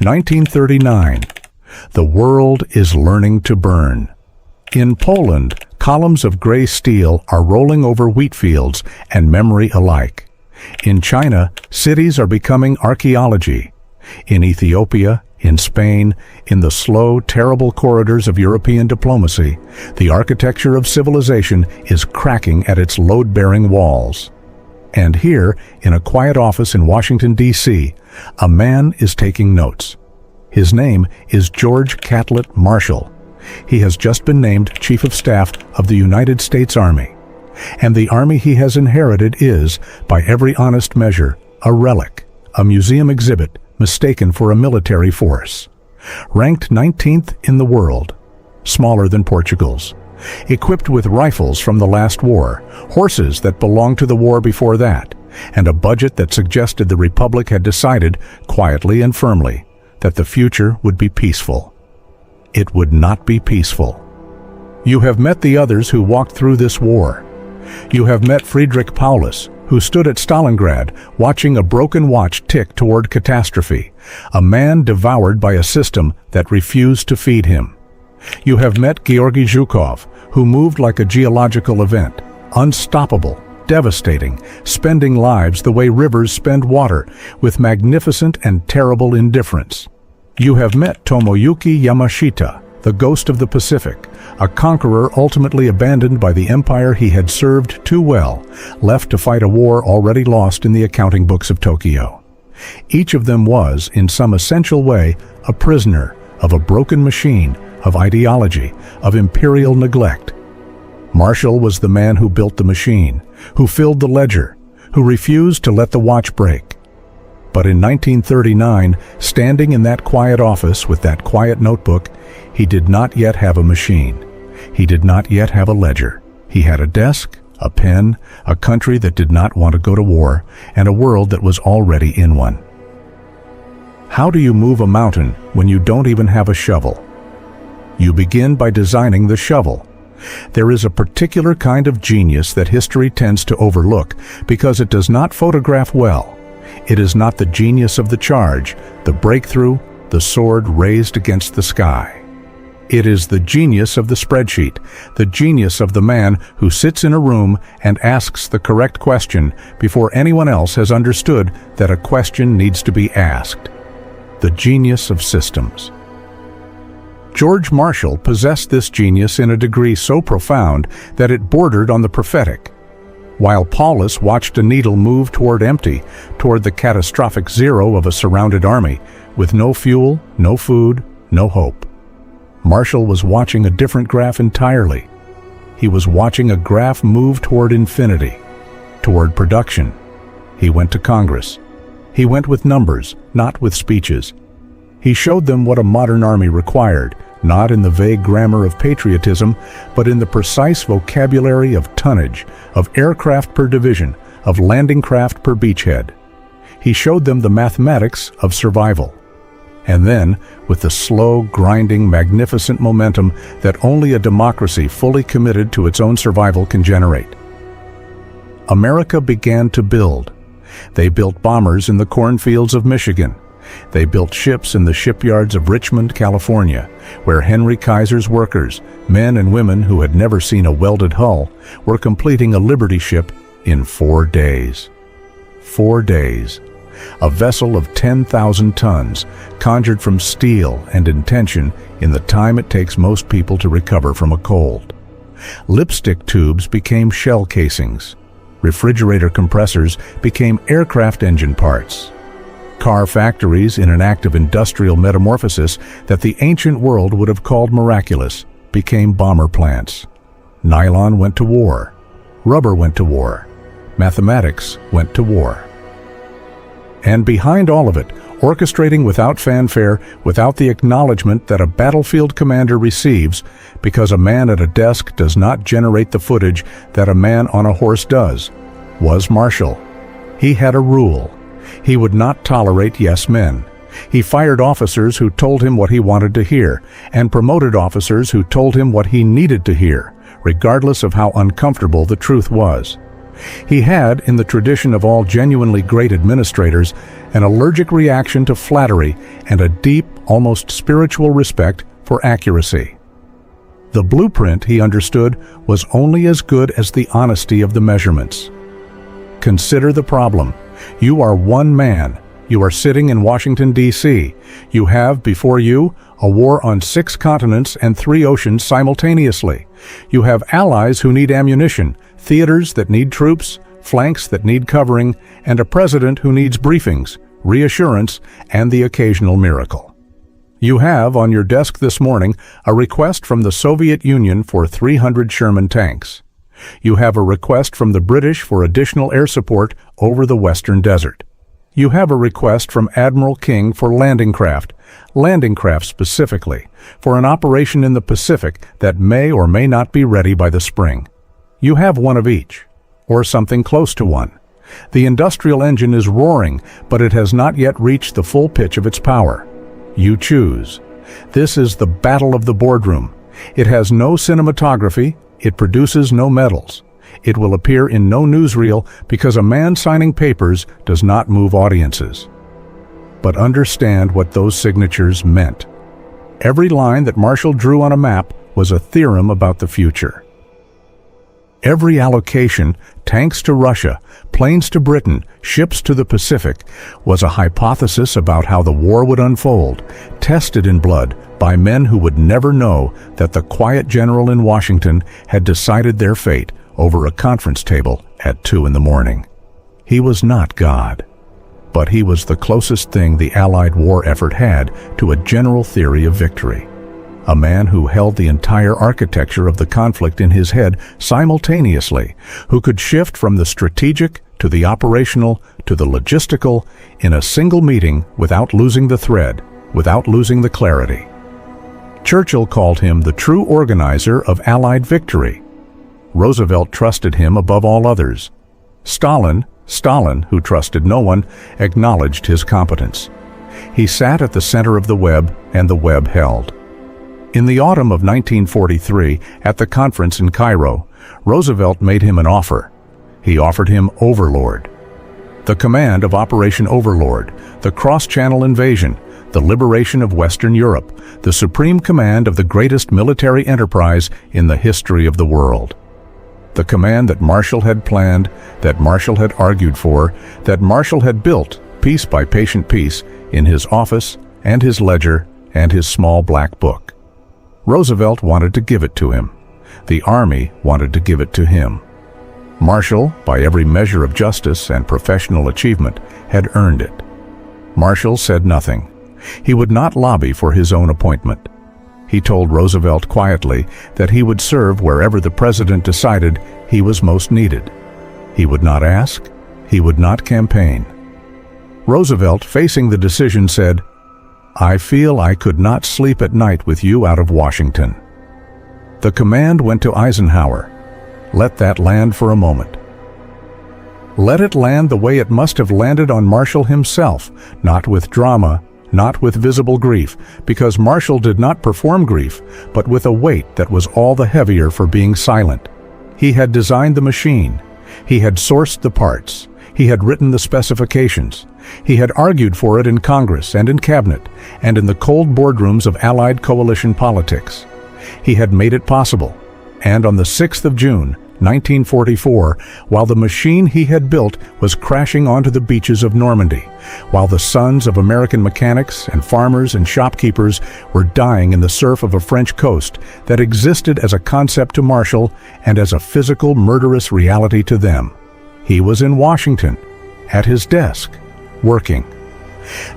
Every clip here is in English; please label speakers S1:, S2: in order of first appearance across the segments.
S1: 1939. The world is learning to burn. In Poland, columns of gray steel are rolling over wheat fields and memory alike. In China, cities are becoming archaeology. In Ethiopia, in Spain, in the slow, terrible corridors of European diplomacy, the architecture of civilization is cracking at its load-bearing walls. And here, in a quiet office in Washington, D.C., a man is taking notes. His name is George Catlett Marshall. He has just been named Chief of Staff of the United States Army. And the Army he has inherited is, by every honest measure, a relic, a museum exhibit mistaken for a military force. Ranked 19th in the world, smaller than Portugal's. Equipped with rifles from the last war, horses that belonged to the war before that, and a budget that suggested the Republic had decided, quietly and firmly, that the future would be peaceful. It would not be peaceful. You have met the others who walked through this war. You have met Friedrich Paulus, who stood at Stalingrad watching a broken watch tick toward catastrophe, a man devoured by a system that refused to feed him. You have met Georgy Zhukov, who moved like a geological event, unstoppable, devastating, spending lives the way rivers spend water, with magnificent and terrible indifference. You have met Tomoyuki Yamashita, the ghost of the Pacific, a conqueror ultimately abandoned by the empire he had served too well, left to fight a war already lost in the accounting books of Tokyo. Each of them was, in some essential way, a prisoner of a broken machine, of ideology, of imperial neglect. Marshall was the man who built the machine, who filled the ledger, who refused to let the watch break. But in 1939, standing in that quiet office with that quiet notebook, he did not yet have a machine. He did not yet have a ledger. He had a desk, a pen, a country that did not want to go to war, and a world that was already in one. How do you move a mountain when you don't even have a shovel? You begin by designing the shovel. There is a particular kind of genius that history tends to overlook because it does not photograph well. It is not the genius of the charge, the breakthrough, the sword raised against the sky. It is the genius of the spreadsheet, the genius of the man who sits in a room and asks the correct question before anyone else has understood that a question needs to be asked. The genius of systems. George Marshall possessed this genius in a degree so profound that it bordered on the prophetic. While Paulus watched a needle move toward empty, toward the catastrophic zero of a surrounded army, with no fuel, no food, no hope, Marshall was watching a different graph entirely. He was watching a graph move toward infinity, toward production. He went to Congress. He went with numbers, not with speeches. He showed them what a modern army required, not in the vague grammar of patriotism, but in the precise vocabulary of tonnage, of aircraft per division, of landing craft per beachhead. He showed them the mathematics of survival. And then, with the slow, grinding, magnificent momentum that only a democracy fully committed to its own survival can generate, America began to build. They built bombers in the cornfields of Michigan. They built ships in the shipyards of Richmond, California, where Henry Kaiser's workers, men and women who had never seen a welded hull, were completing a Liberty ship in 4 days. 4 days. A vessel of 10,000 tons, conjured from steel and intention in the time it takes most people to recover from a cold. Lipstick tubes became shell casings. Refrigerator compressors became aircraft engine parts. Car factories, in an act of industrial metamorphosis that the ancient world would have called miraculous, became bomber plants. Nylon went to war. Rubber went to war. Mathematics went to war. And behind all of it, orchestrating without fanfare, without the acknowledgement that a battlefield commander receives, because a man at a desk does not generate the footage that a man on a horse does, was Marshall. He had a rule. He would not tolerate yes men. He fired officers who told him what he wanted to hear, and promoted officers who told him what he needed to hear, regardless of how uncomfortable the truth was. He had, in the tradition of all genuinely great administrators, an allergic reaction to flattery and a deep, almost spiritual respect for accuracy. The blueprint, he understood, was only as good as the honesty of the measurements. Consider the problem. You are one man. You are sitting in Washington, D.C. You have before you a war on 6 continents and 3 oceans simultaneously. You have allies who need ammunition, theaters that need troops, flanks that need covering, and a president who needs briefings, reassurance, and the occasional miracle. You have on your desk this morning a request from the Soviet Union for 300 Sherman tanks. You have a request from the British for additional air support over the western desert. You have a request from Admiral King for landing craft specifically, for an operation in the Pacific that may or may not be ready by the spring. You have one of each, or something close to one. The industrial engine is roaring, but it has not yet reached the full pitch of its power. You choose. This is the battle of the boardroom. It has no cinematography, it produces no medals. It will appear in no newsreel because a man signing papers does not move audiences. But understand what those signatures meant. Every line that Marshall drew on a map was a theorem about the future. Every allocation, tanks to Russia, planes to Britain, ships to the Pacific, was a hypothesis about how the war would unfold, tested in blood by men who would never know that the quiet general in Washington had decided their fate over a conference table at 2 in the morning. He was not God, but he was the closest thing the Allied war effort had to a general theory of victory. A man who held the entire architecture of the conflict in his head simultaneously, who could shift from the strategic to the operational to the logistical in a single meeting without losing the thread, without losing the clarity. Churchill called him the true organizer of Allied victory. Roosevelt trusted him above all others. Stalin, who trusted no one, acknowledged his competence. He sat at the center of the web, and the web held. In the autumn of 1943, at the conference in Cairo, Roosevelt made him an offer. He offered him Overlord. The command of Operation Overlord, the cross-channel invasion, the liberation of Western Europe, the supreme command of the greatest military enterprise in the history of the world. The command that Marshall had planned, that Marshall had argued for, that Marshall had built, piece by patient piece, in his office and his ledger and his small black book. Roosevelt wanted to give it to him. The Army wanted to give it to him. Marshall, by every measure of justice and professional achievement, had earned it. Marshall said nothing. He would not lobby for his own appointment. He told Roosevelt quietly that he would serve wherever the president decided he was most needed. He would not ask. He would not campaign. Roosevelt, facing the decision, said, "I feel I could not sleep at night with you out of Washington." The command went to Eisenhower. Let that land for a moment. Let it land the way it must have landed on Marshall himself, not with drama, not with visible grief, because Marshall did not perform grief, but with a weight that was all the heavier for being silent. He had designed the machine. He had sourced the parts. He had written the specifications. He had argued for it in Congress and in Cabinet and in the cold boardrooms of Allied coalition politics. He had made it possible. And on the 6th of June, 1944, while the machine he had built was crashing onto the beaches of Normandy, while the sons of American mechanics and farmers and shopkeepers were dying in the surf of a French coast that existed as a concept to Marshall and as a physical, murderous reality to them, he was in Washington, at his desk, working.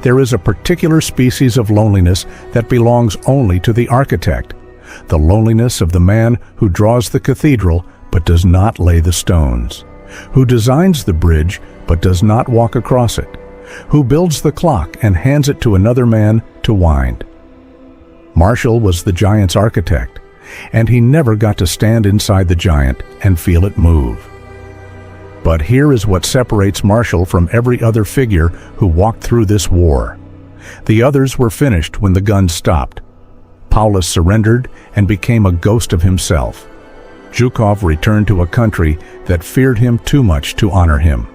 S1: There is a particular species of loneliness that belongs only to the architect, the loneliness of the man who draws the cathedral but does not lay the stones, who designs the bridge but does not walk across it, who builds the clock and hands it to another man to wind. Marshall was the giant's architect, and he never got to stand inside the giant and feel it move. But here is what separates Marshall from every other figure who walked through this war. The others were finished when the guns stopped. Paulus surrendered and became a ghost of himself. Zhukov returned to a country that feared him too much to honor him.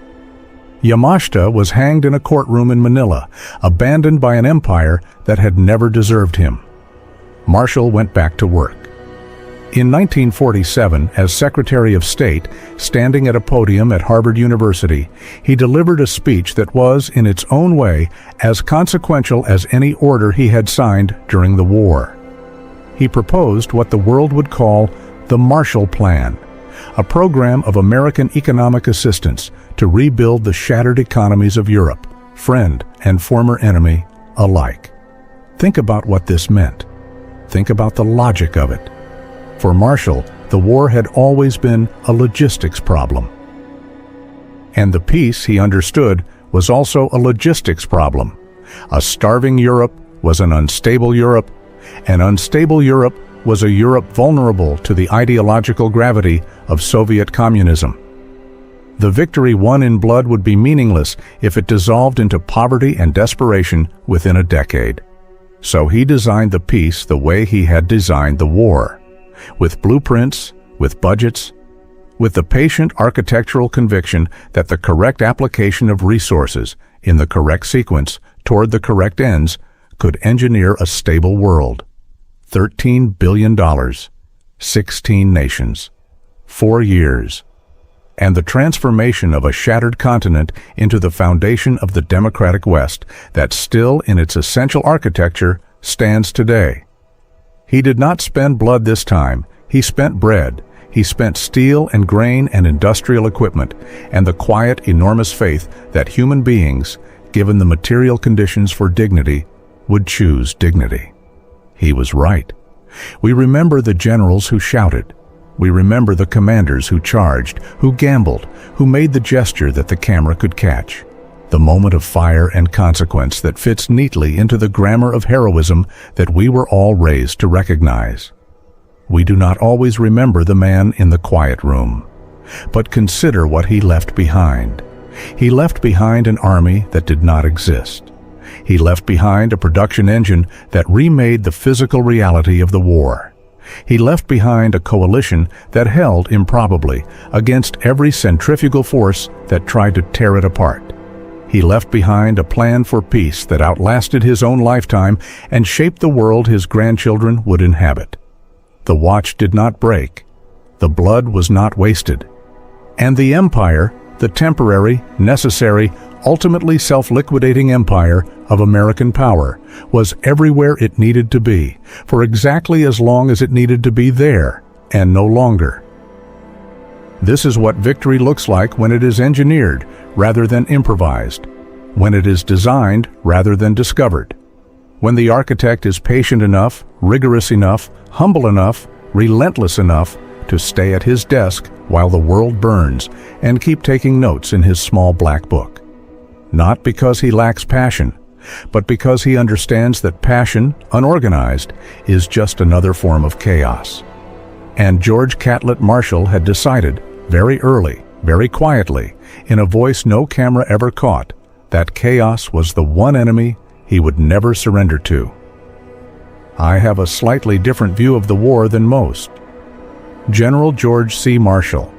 S1: Yamashita was hanged in a courtroom in Manila, abandoned by an empire that had never deserved him. Marshall went back to work. In 1947, as Secretary of State, standing at a podium at Harvard University, he delivered a speech that was, in its own way, as consequential as any order he had signed during the war. He proposed what the world would call the Marshall Plan, a program of American economic assistance to rebuild the shattered economies of Europe, friend and former enemy alike. Think about what this meant. Think about the logic of it. For Marshall, the war had always been a logistics problem. And the peace, he understood, was also a logistics problem. A starving Europe was an unstable Europe. An unstable Europe was a Europe vulnerable to the ideological gravity of Soviet communism. The victory won in blood would be meaningless if it dissolved into poverty and desperation within a decade. So he designed the peace the way he had designed the war, with blueprints, with budgets, with the patient architectural conviction that the correct application of resources in the correct sequence toward the correct ends could engineer a stable world. $13 billion, 16 nations, 4 years, and the transformation of a shattered continent into the foundation of the democratic West that still, in its essential architecture, stands today. He did not spend blood this time. He spent bread. He spent steel and grain and industrial equipment, and the quiet, enormous faith that human beings, given the material conditions for dignity, would choose dignity. He was right. We remember the generals who shouted. We remember the commanders who charged, who gambled, who made the gesture that the camera could catch. The moment of fire and consequence that fits neatly into the grammar of heroism that we were all raised to recognize. We do not always remember the man in the quiet room, but consider what he left behind. He left behind an army that did not exist. He left behind a production engine that remade the physical reality of the war. He left behind a coalition that held improbably against every centrifugal force that tried to tear it apart. He left behind a plan for peace that outlasted his own lifetime and shaped the world his grandchildren would inhabit. The watch did not break. The blood was not wasted. And the empire, the temporary, necessary, ultimately self-liquidating empire of American power, was everywhere it needed to be, for exactly as long as it needed to be there, and no longer. This is what victory looks like when it is engineered rather than improvised, when it is designed rather than discovered, when the architect is patient enough, rigorous enough, humble enough, relentless enough to stay at his desk while the world burns and keep taking notes in his small black book. Not because he lacks passion, but because he understands that passion, unorganized, is just another form of chaos. And George Catlett Marshall had decided, very early, very quietly, in a voice no camera ever caught, that chaos was the one enemy he would never surrender to. I have a slightly different view of the war than most. General George C. Marshall,